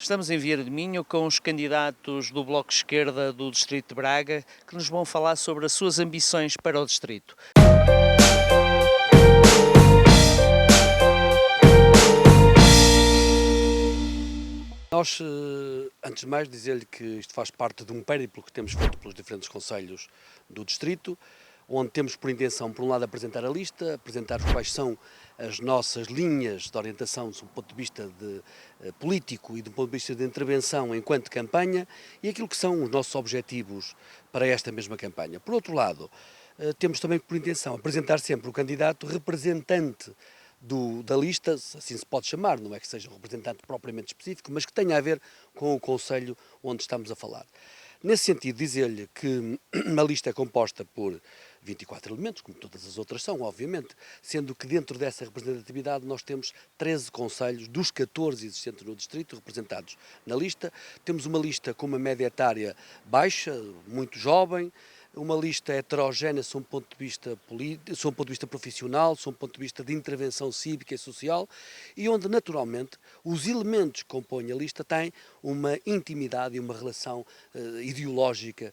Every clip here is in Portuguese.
Estamos em Vieira de Minho com os candidatos do Bloco de Esquerda do Distrito de Braga que nos vão falar sobre as suas ambições para o distrito. Nós, antes de mais, dizer-lhe que isto faz parte de um périplo que temos feito pelos diferentes concelhos do distrito, onde temos por intenção, por um lado, apresentar a lista, apresentar quais são as nossas linhas de orientação do ponto de vista político e do ponto de vista de intervenção enquanto campanha e aquilo que são os nossos objetivos para esta mesma campanha. Por outro lado, temos também por intenção apresentar sempre o candidato representante da lista, assim se pode chamar, não é que seja um representante propriamente específico, mas que tenha a ver com o concelho onde estamos a falar. Nesse sentido, dizer-lhe que a lista é composta por 24 elementos, como todas as outras são, obviamente, sendo que dentro dessa representatividade nós temos 13 concelhos dos 14 existentes no distrito representados na lista. Temos uma lista com uma média etária baixa, muito jovem, uma lista heterogénea sob um ponto de vista político, sob um ponto de vista profissional, sob um ponto de vista de intervenção cívica e social, e onde naturalmente os elementos que compõem a lista têm uma intimidade e uma relação ideológica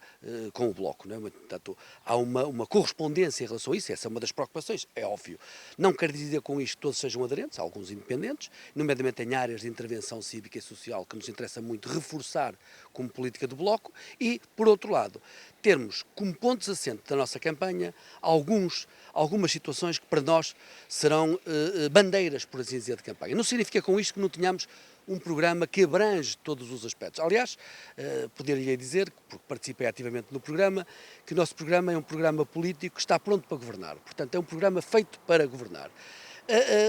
com o Bloco, não é? Portanto, há uma correspondência em relação a isso, essa é uma das preocupações, é óbvio. Não quer dizer com isto que todos sejam aderentes, há alguns independentes, nomeadamente em áreas de intervenção cívica e social que nos interessa muito reforçar como política do Bloco, e, por outro lado, termos como pontos assentes da nossa campanha algumas situações que para nós serão bandeiras, por assim dizer, de campanha. Não significa com isto que não tenhamos um programa que abrange todos os aspectos. Aliás, poderia dizer, porque participei ativamente no programa, que o nosso programa é um programa político que está pronto para governar. Portanto, é um programa feito para governar.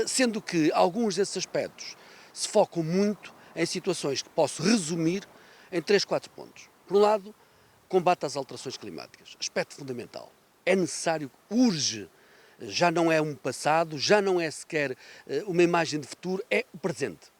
Sendo que alguns desses aspectos se focam muito em situações que posso resumir em 3, 4 pontos. Por um lado, combate às alterações climáticas, aspecto fundamental. É necessário, urge, já não é um passado, já não é sequer uma imagem de futuro, é o presente.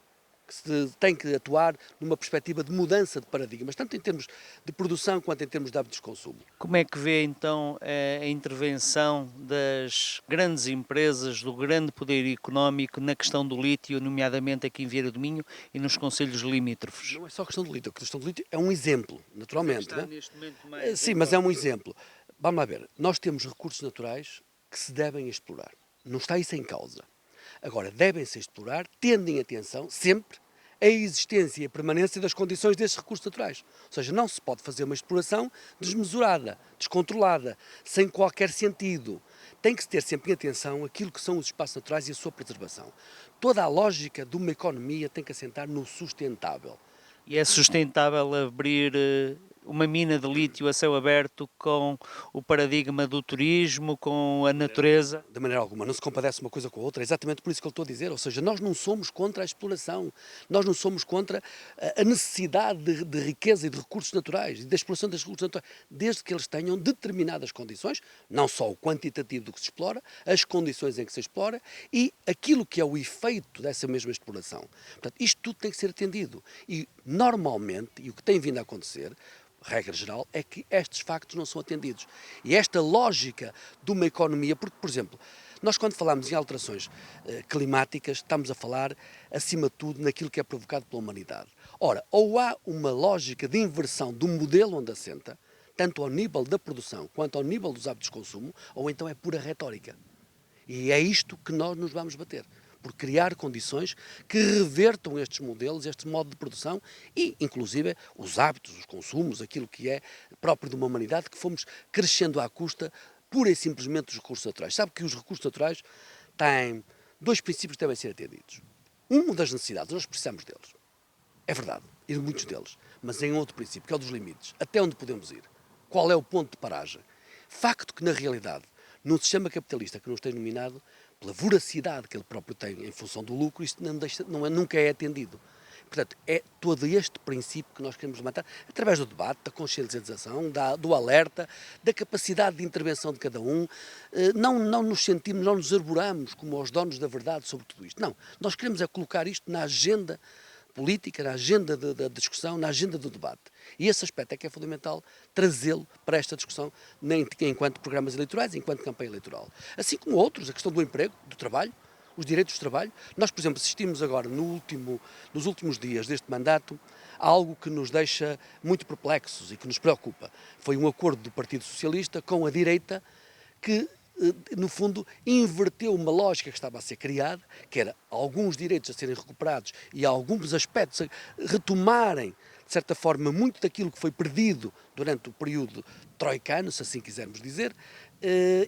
Que se tem que atuar numa perspectiva de mudança de paradigmas, tanto em termos de produção quanto em termos de hábitos de consumo. Como é que vê então a intervenção das grandes empresas, do grande poder económico na questão do lítio, nomeadamente aqui em Vieira do Minho e nos concelhos limítrofes? Não é só questão do lítio, a questão do lítio é um exemplo, naturalmente. Está Né? neste momento mais Sim, mas é um exemplo. Vamos lá ver, nós temos recursos naturais que se devem explorar. Não está isso em causa. Agora, devem-se explorar, tendo em atenção sempre a existência e a permanência das condições desses recursos naturais. Ou seja, não se pode fazer uma exploração desmesurada, descontrolada, sem qualquer sentido. Tem que se ter sempre em atenção aquilo que são os espaços naturais e a sua preservação. Toda a lógica de uma economia tem que assentar no sustentável. E é sustentável abrir uma mina de lítio a céu aberto com o paradigma do turismo, com a natureza? De maneira alguma, não se compadece uma coisa com a outra, é exatamente por isso que eu estou a dizer, ou seja, nós não somos contra a exploração, nós não somos contra a necessidade de riqueza e de recursos naturais, e da exploração dos recursos naturais, desde que eles tenham determinadas condições, não só o quantitativo do que se explora, as condições em que se explora e aquilo que é o efeito dessa mesma exploração. Portanto, isto tudo tem que ser atendido, e normalmente, e o que tem vindo a acontecer, regra geral, é que estes factos não são atendidos. E esta lógica de uma economia, porque, por exemplo, nós quando falamos em alterações climáticas, estamos a falar, acima de tudo, naquilo que é provocado pela humanidade. Ora, ou há uma lógica de inversão do modelo onde assenta, tanto ao nível da produção quanto ao nível dos hábitos de consumo, ou então é pura retórica. E é isto que nós nos vamos bater. Por criar condições que revertam estes modelos, este modo de produção e, inclusive, os hábitos, os consumos, aquilo que é próprio de uma humanidade que fomos crescendo à custa pura e simplesmente dos recursos naturais. Sabe que os recursos naturais têm 2 princípios que devem ser atendidos. Um das necessidades, nós precisamos deles. É verdade, e de muitos deles. Mas em outro princípio, que é o dos limites. Até onde podemos ir? Qual é o ponto de paragem? Facto que, na realidade, num sistema capitalista que não esteja dominado, pela voracidade que ele próprio tem em função do lucro, isto nunca é atendido. Portanto, é todo este princípio que nós queremos levantar, através do debate, da consciencialização, do alerta, da capacidade de intervenção de cada um. Não nos sentimos, não nos arboramos como os donos da verdade sobre tudo isto. Não, nós queremos é colocar isto na agenda política, na agenda da discussão, na agenda do debate. E esse aspecto é que é fundamental trazê-lo para esta discussão, enquanto programas eleitorais, enquanto campanha eleitoral. Assim como outros, a questão do emprego, do trabalho, os direitos de trabalho. Nós, por exemplo, assistimos agora, nos últimos dias deste mandato, a algo que nos deixa muito perplexos e que nos preocupa. Foi um acordo do Partido Socialista com a direita que, no fundo, inverteu uma lógica que estava a ser criada, que era alguns direitos a serem recuperados e alguns aspectos a retomarem, de certa forma, muito daquilo que foi perdido durante o período troicano, se assim quisermos dizer,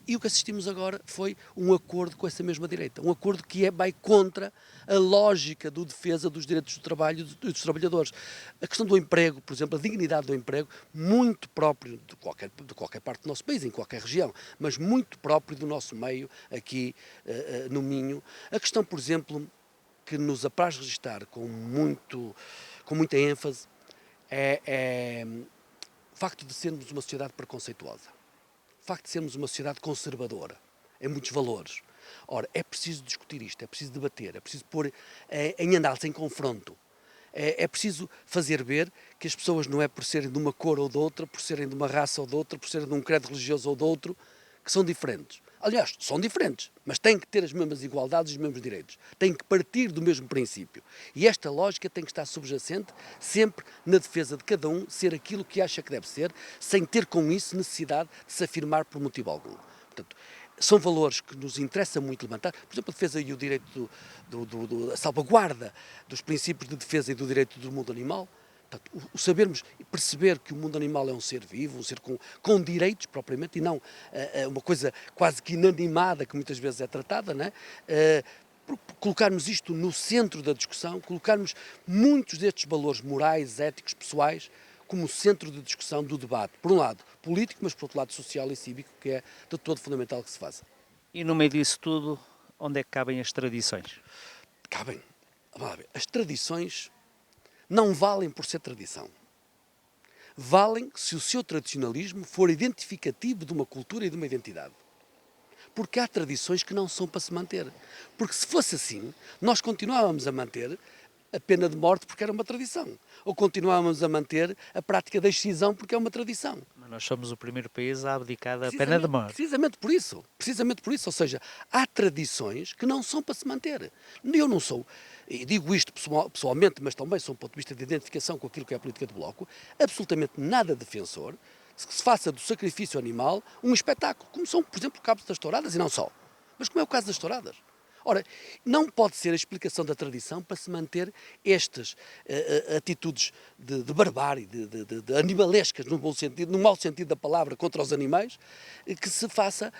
e o que assistimos agora foi um acordo com essa mesma direita, um acordo que vai contra a lógica do defesa dos direitos do trabalho e dos trabalhadores. A questão do emprego, por exemplo, a dignidade do emprego, muito próprio de qualquer parte do nosso país, em qualquer região, mas muito próprio do nosso meio aqui no Minho. A questão, por exemplo, que nos apraz registar com muita ênfase é o facto de sermos uma sociedade preconceituosa. O facto de sermos uma sociedade conservadora, em muitos valores. Ora, é preciso discutir isto, é preciso debater, é preciso pôr em análise, em confronto. É preciso fazer ver que as pessoas não é por serem de uma cor ou de outra, por serem de uma raça ou de outra, por serem de um credo religioso ou de outro, que são diferentes. Aliás, são diferentes, mas têm que ter as mesmas igualdades e os mesmos direitos. Têm que partir do mesmo princípio. E esta lógica tem que estar subjacente sempre na defesa de cada um ser aquilo que acha que deve ser, sem ter com isso necessidade de se afirmar por motivo algum. Portanto, são valores que nos interessa muito levantar. Por exemplo, a defesa e o direito a salvaguarda dos princípios de defesa e do direito do mundo animal. Portanto, o sabermos e perceber que o mundo animal é um ser vivo, um ser com direitos propriamente, e não uma coisa quase que inanimada que muitas vezes é tratada, não é? Colocarmos isto no centro da discussão, colocarmos muitos destes valores morais, éticos, pessoais, como centro de discussão do debate, por um lado político, mas por outro lado social e cívico, que é de todo fundamental que se faça. E no meio disso tudo, onde é que cabem as tradições? Cabem. Vamos lá ver. As tradições não valem por ser tradição. Valem se o seu tradicionalismo for identificativo de uma cultura e de uma identidade. Porque há tradições que não são para se manter. Porque se fosse assim, nós continuávamos a manter a pena de morte porque era uma tradição. Ou continuávamos a manter a prática da excisão porque é uma tradição. Mas nós somos o primeiro país a abdicar da pena de morte. Precisamente por isso. Ou seja, há tradições que não são para se manter. Eu não sou, e digo isto pessoalmente, mas também sou um ponto de vista de identificação com aquilo que é a política de bloco, absolutamente nada defensor que se faça do sacrifício animal um espetáculo, como são, por exemplo, o caso das touradas, e não só. Mas como é o caso das touradas. Ora, não pode ser a explicação da tradição para se manter estas atitudes de barbárie, de animalescas, no bom sentido, no mau sentido da palavra, contra os animais, que se faça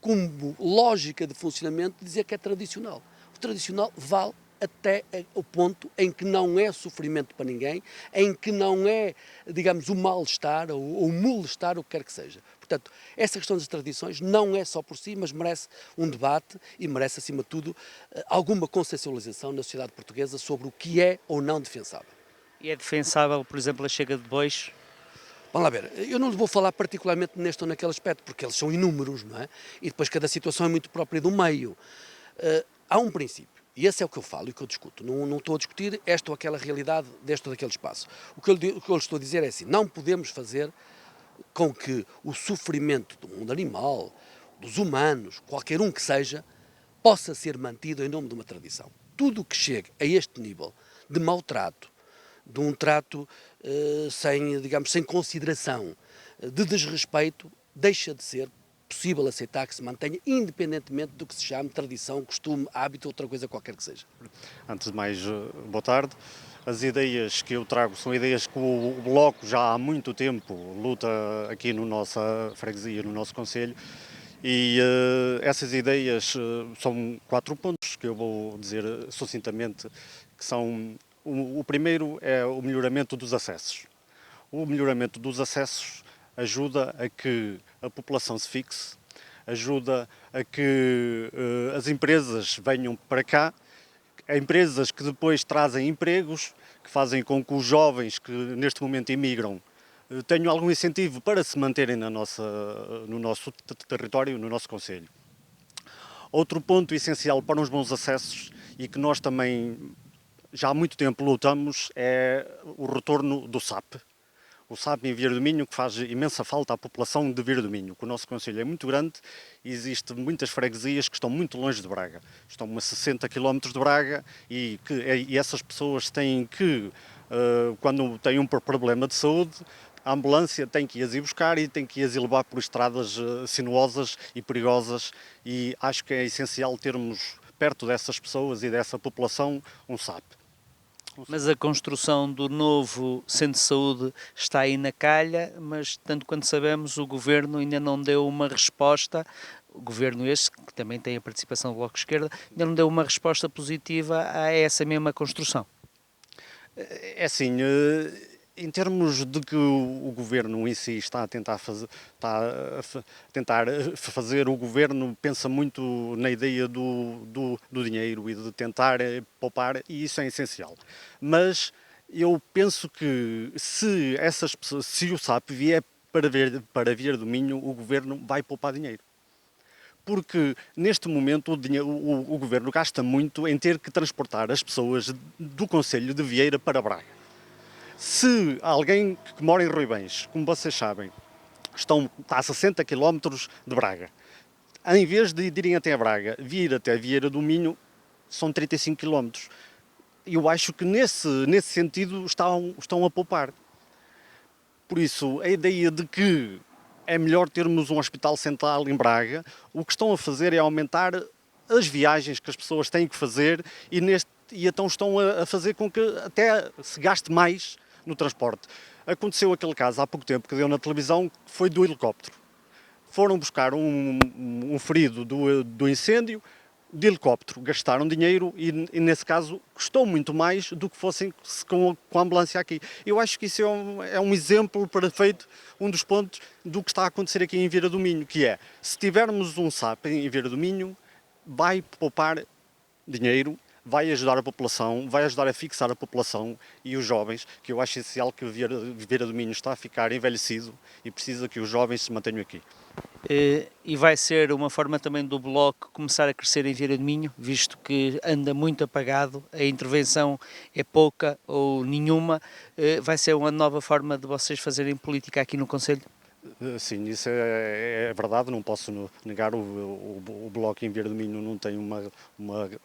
como lógica de funcionamento de dizer que é tradicional. O tradicional vale até o ponto em que não é sofrimento para ninguém, em que não é, digamos, o mal-estar ou o molestar, o que quer que seja. Portanto, essa questão das tradições não é só por si, mas merece um debate e merece, acima de tudo, alguma consciencialização na sociedade portuguesa sobre o que é ou não defensável. E é defensável, por exemplo, a chega de bois? Vamos lá ver, eu não lhe vou falar particularmente neste ou naquele aspecto, porque eles são inúmeros, não é? E depois cada situação é muito própria do meio. Há um princípio. E esse é o que eu falo e o que eu discuto. Não estou a discutir esta ou aquela realidade deste ou daquele espaço. O que eu estou a dizer é assim, não podemos fazer com que o sofrimento do mundo animal, dos humanos, qualquer um que seja, possa ser mantido em nome de uma tradição. Tudo o que chegue a este nível de maltrato, de um trato sem consideração, de desrespeito, deixa de ser possível aceitar que se mantenha, independentemente do que se chame tradição, costume, hábito, outra coisa qualquer que seja. Antes de mais, boa tarde. As ideias que eu trago são ideias que o Bloco já há muito tempo luta aqui na nossa freguesia, no nosso concelho, e essas ideias são 4 pontos que eu vou dizer sucintamente, que são, o primeiro é o melhoramento dos acessos. O melhoramento dos acessos ajuda a que a população se fixe, ajuda a que as empresas venham para cá, empresas que depois trazem empregos, que fazem com que os jovens que neste momento emigram tenham algum incentivo para se manterem no nosso território, no nosso concelho. Outro ponto essencial para uns bons acessos e que nós também já há muito tempo lutamos é o retorno do SAP. o SAP em Vieira do Minho, que faz imensa falta à população de Vieira do Minho, que o nosso concelho é muito grande e existem muitas freguesias que estão muito longe de Braga. Estão a 60 km de Braga e essas pessoas têm que, quando têm um problema de saúde, a ambulância tem que as ir buscar e tem que as ir levar por estradas sinuosas e perigosas, e acho que é essencial termos perto dessas pessoas e dessa população um SAP. Mas a construção do novo centro de saúde está aí na calha, mas tanto quanto sabemos o Governo ainda não deu uma resposta, o Governo este, que também tem a participação do Bloco de Esquerda, ainda não deu uma resposta positiva a essa mesma construção. É assim, em termos de que o Governo em si está a tentar fazer, o Governo pensa muito na ideia do dinheiro e de tentar poupar, e isso é essencial. Mas eu penso que se o SAP vier para Vieira do Minho, o Governo vai poupar dinheiro. Porque neste momento o Governo gasta muito em ter que transportar as pessoas do concelho de Vieira para Braga. Se alguém que mora em Ruibães, como vocês sabem, está a 60 km de Braga, em vez de irem até Braga, vir até Vieira do Minho, são 35 km. Eu acho que nesse sentido estão a poupar. Por isso, a ideia de que é melhor termos um hospital central em Braga, o que estão a fazer é aumentar as viagens que as pessoas têm que fazer e então estão a fazer com que até se gaste mais no transporte. Aconteceu aquele caso há pouco tempo que deu na televisão, que foi do helicóptero. Foram buscar um ferido do incêndio de helicóptero, gastaram dinheiro e nesse caso custou muito mais do que fossem com a ambulância aqui. Eu acho que isso é um exemplo perfeito, um dos pontos do que está a acontecer aqui em Vieira do Minho, que é, se tivermos um SAP em Vieira do Minho, vai poupar dinheiro, vai ajudar a população, vai ajudar a fixar a população e os jovens, que eu acho essencial que Vieira do Minho está a ficar envelhecido e precisa que os jovens se mantenham aqui. E vai ser uma forma também do Bloco começar a crescer em Vieira do Minho, visto que anda muito apagado, a intervenção é pouca ou nenhuma, vai ser uma nova forma de vocês fazerem política aqui no Concelho? Sim, isso é verdade, não posso negar, o Bloco em Vieira do Minho não tem uma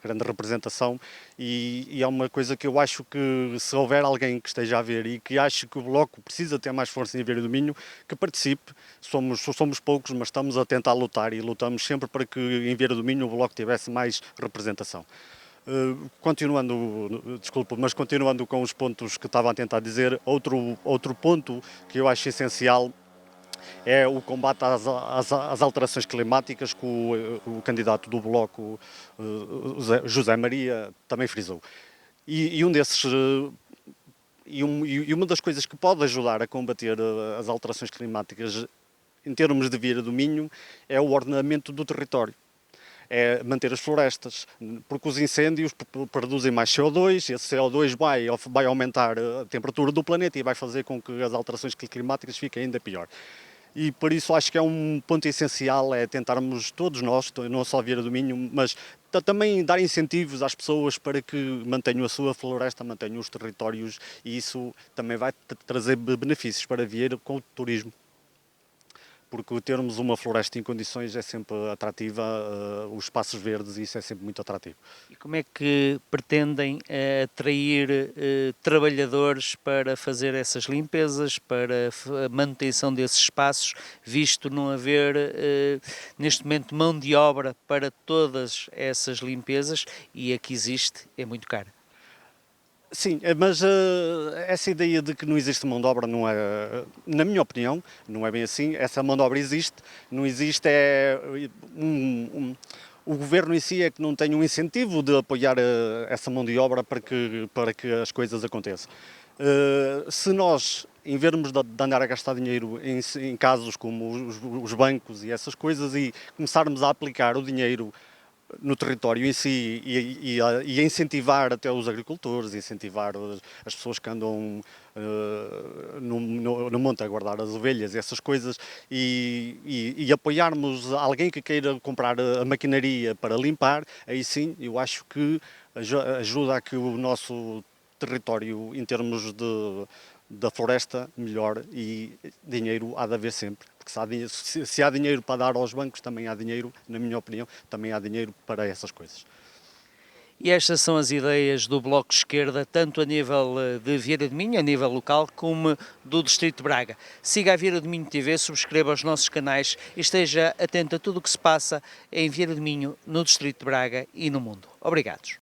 grande representação e é uma coisa que eu acho que se houver alguém que esteja a ver e que ache que o Bloco precisa ter mais força em Vieira do Minho, que participe. Somos poucos, mas estamos a tentar lutar e lutamos sempre para que em Vieira do Minho o Bloco tivesse mais representação. Continuando com os pontos que estava a tentar dizer, outro ponto que eu acho essencial é o combate às alterações climáticas, que o candidato do Bloco, José Maria, também frisou. E uma das coisas que pode ajudar a combater as alterações climáticas em termos de Vieira do Minho é o ordenamento do território. É manter as florestas, porque os incêndios produzem mais CO2, e esse CO2 vai aumentar a temperatura do planeta e vai fazer com que as alterações climáticas fiquem ainda pior. E por isso acho que é um ponto essencial, é tentarmos todos nós, não só a Vieira do Minho, mas também dar incentivos às pessoas para que mantenham a sua floresta, mantenham os territórios, e isso também vai trazer benefícios para Vieira com o turismo. Porque termos uma floresta em condições é sempre atrativa, os espaços verdes, isso é sempre muito atrativo. E como é que pretendem atrair trabalhadores para fazer essas limpezas, para a manutenção desses espaços, visto não haver neste momento mão de obra para todas essas limpezas e a que existe é muito cara? Sim, mas essa ideia de que não existe mão de obra não é, na minha opinião, não é bem assim. Essa mão de obra existe, não existe o governo em si é que não tem um incentivo de apoiar essa mão de obra para que as coisas aconteçam. Se nós, em vez de andar a gastar dinheiro em casos como os bancos e essas coisas e começarmos a aplicar o dinheiro no território em si e incentivar até os agricultores, incentivar as pessoas que andam no monte a guardar as ovelhas, essas coisas, e apoiarmos alguém que queira comprar a maquinaria para limpar, aí sim eu acho que ajuda a que o nosso território, em termos da floresta, melhor, e dinheiro há de haver sempre. Porque se há dinheiro para dar aos bancos, também há dinheiro, na minha opinião, também há dinheiro para essas coisas. E estas são as ideias do Bloco de Esquerda, tanto a nível de Vieira de Minho, a nível local, como do Distrito de Braga. Siga a Vieira de Minho TV, subscreva os nossos canais e esteja atento a tudo o que se passa em Vieira de Minho, no Distrito de Braga e no mundo. Obrigados.